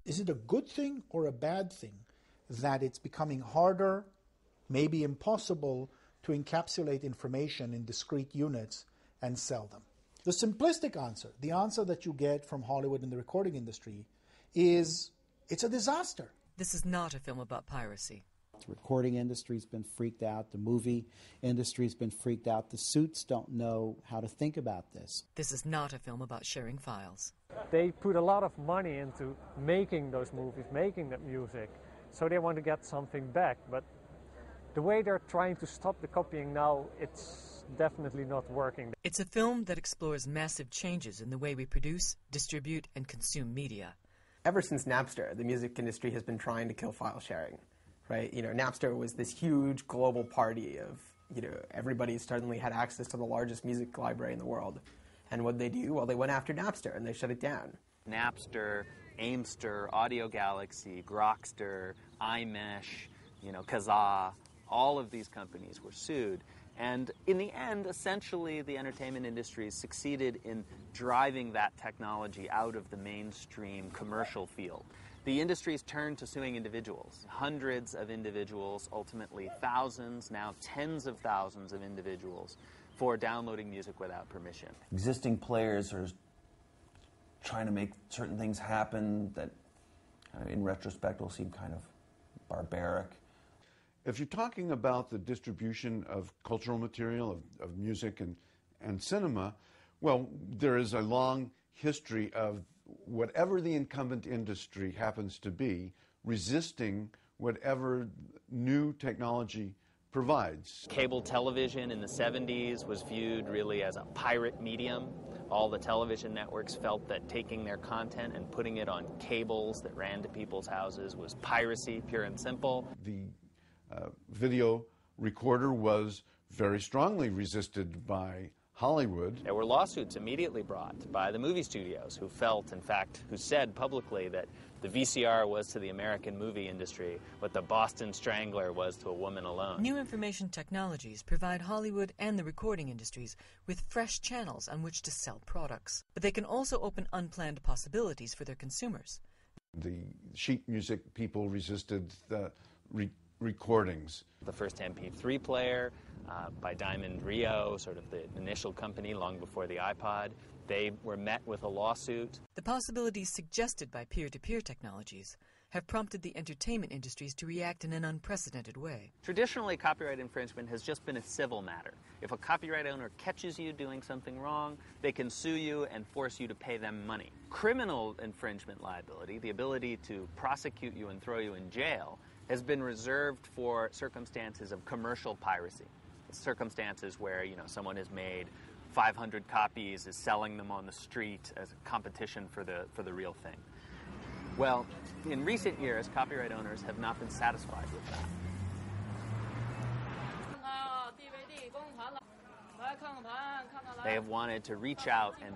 Is it a good thing or a bad thing that it's becoming harder, maybe impossible, to encapsulate information in discrete units and sell them? The simplistic answer, the answer that you get from Hollywood and the recording industry, is it's a disaster. This is not a film about piracy. The recording industry's been freaked out. The movie industry's been freaked out. The suits don't know how to think about this. This is not a film about sharing files. They put a lot of money into making those movies, making that music, so they want to get something back. But the way they're trying to stop the copying now, it's definitely not working. It's a film that explores massive changes in the way we produce, distribute, and consume media. Ever since Napster, the music industry has been trying to kill file sharing. Right? Napster was this huge global party of, everybody suddenly had access to the largest music library in the world. And what did they do? Well, they went after Napster and they shut it down. Napster, Aimster, Audio Galaxy, Grokster, iMesh, Kazaa, all of these companies were sued. And in the end, essentially, the entertainment industry succeeded in driving that technology out of the mainstream commercial field. The industry's turned to suing individuals, hundreds of individuals, ultimately thousands, now tens of thousands of individuals, for downloading music without permission. Existing players are trying to make certain things happen that, in retrospect, will seem kind of barbaric. If you're talking about the distribution of cultural material, of music and cinema, well, there is a long history of whatever the incumbent industry happens to be, resisting whatever new technology provides. Cable television in the 70s was viewed really as a pirate medium. All the television networks felt that taking their content and putting it on cables that ran to people's houses was piracy, pure and simple. The video recorder was very strongly resisted by Hollywood. There were lawsuits immediately brought by the movie studios who felt, in fact, who said publicly that the VCR was to the American movie industry what the Boston Strangler was to a woman alone. New information technologies provide Hollywood and the recording industries with fresh channels on which to sell products. But they can also open unplanned possibilities for their consumers. The sheet music people resisted the recordings. The first MP3 player by Diamond Rio, sort of the initial company long before the iPod, they were met with a lawsuit. The possibilities suggested by peer-to-peer technologies have prompted the entertainment industries to react in an unprecedented way. Traditionally, copyright infringement has just been a civil matter. If a copyright owner catches you doing something wrong, they can sue you and force you to pay them money. Criminal infringement liability, the ability to prosecute you and throw you in jail, has been reserved for circumstances of commercial piracy. Circumstances where, someone has made 500 copies, is selling them on the street as a competition for the real thing. Well, in recent years, copyright owners have not been satisfied with that. They have wanted to reach out and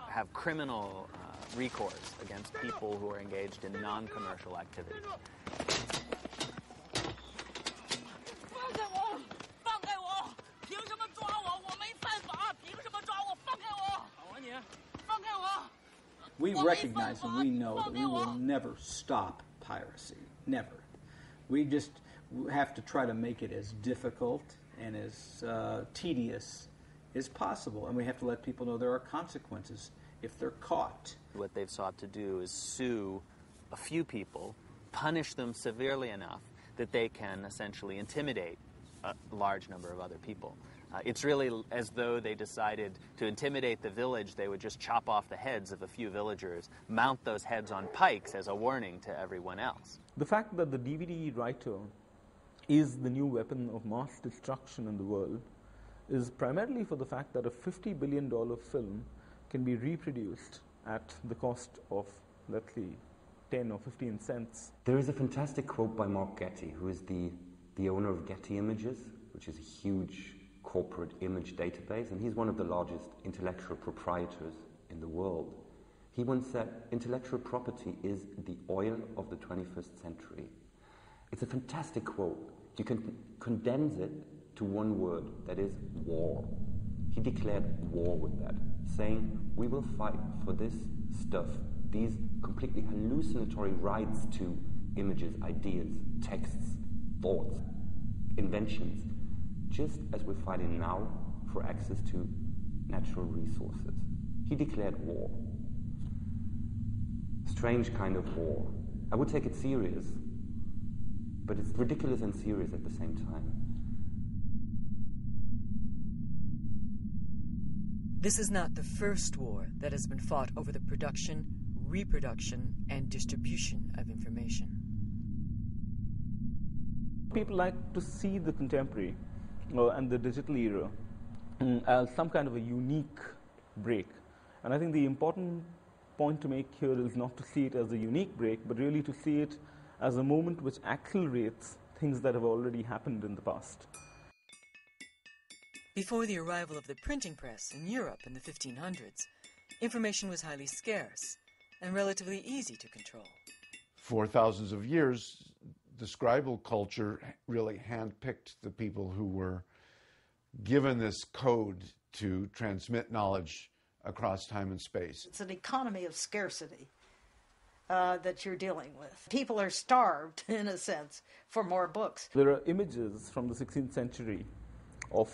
have criminal recourse against people who are engaged in non-commercial activity. We recognize and we know that we will never stop piracy. Never. We just have to try to make it as difficult and as tedious as possible. And we have to let people know there are consequences if they're caught. What they've sought to do is sue a few people, punish them severely enough that they can essentially intimidate a large number of other people. It's really as though they decided to intimidate the village, they would just chop off the heads of a few villagers, mount those heads on pikes as a warning to everyone else. The fact that the DVD writer is the new weapon of mass destruction in the world is primarily for the fact that a $50 billion film can be reproduced at the cost of, let's say, 10 or 15 cents. There is a fantastic quote by Mark Getty, who is the owner of Getty Images, which is a huge corporate image database, and he's one of the largest intellectual proprietors in the world. He once said, intellectual property is the oil of the 21st century. It's a fantastic quote. You can condense it to one word, that is war. He declared war with that, saying, we will fight for this stuff, these completely hallucinatory rights to images, ideas, texts, thoughts, inventions, just as we're fighting now for access to natural resources. He declared war. Strange kind of war. I would take it serious, but it's ridiculous and serious at the same time. This is not the first war that has been fought over the production, reproduction, and distribution of information. People like to see the contemporary and the digital era as some kind of a unique break. And I think the important point to make here is not to see it as a unique break, but really to see it as a moment which accelerates things that have already happened in the past. Before the arrival of the printing press in Europe in the 1500s, information was highly scarce and relatively easy to control. For thousands of years, the scribal culture really handpicked the people who were given this code to transmit knowledge across time and space. It's an economy of scarcity that you're dealing with. People are starved, in a sense, for more books. There are images from the 16th century of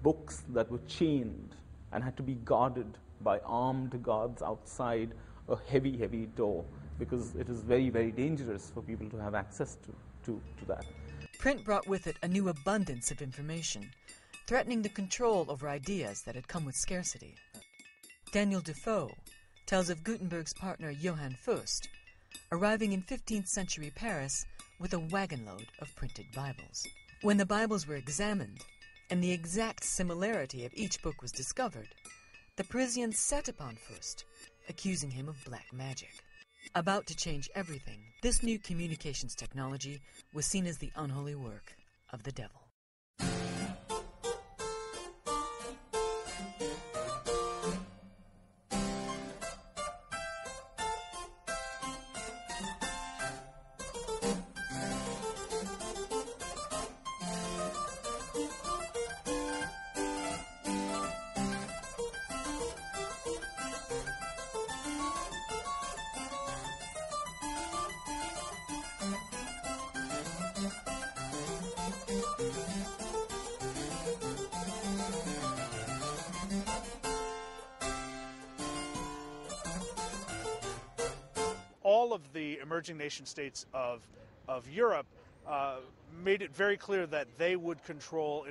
books that were chained and had to be guarded by armed guards outside a heavy, heavy door, because it is very, very dangerous for people to have access to that. Print brought with it a new abundance of information, threatening the control over ideas that had come with scarcity. Daniel Defoe tells of Gutenberg's partner Johann Fust arriving in 15th century Paris with a wagon load of printed Bibles. When the Bibles were examined and the exact similarity of each book was discovered, the Parisians set upon Fust, accusing him of black magic. About to change everything, this new communications technology was seen as the unholy work of the devil. All of the emerging nation states of Europe made it very clear that they would control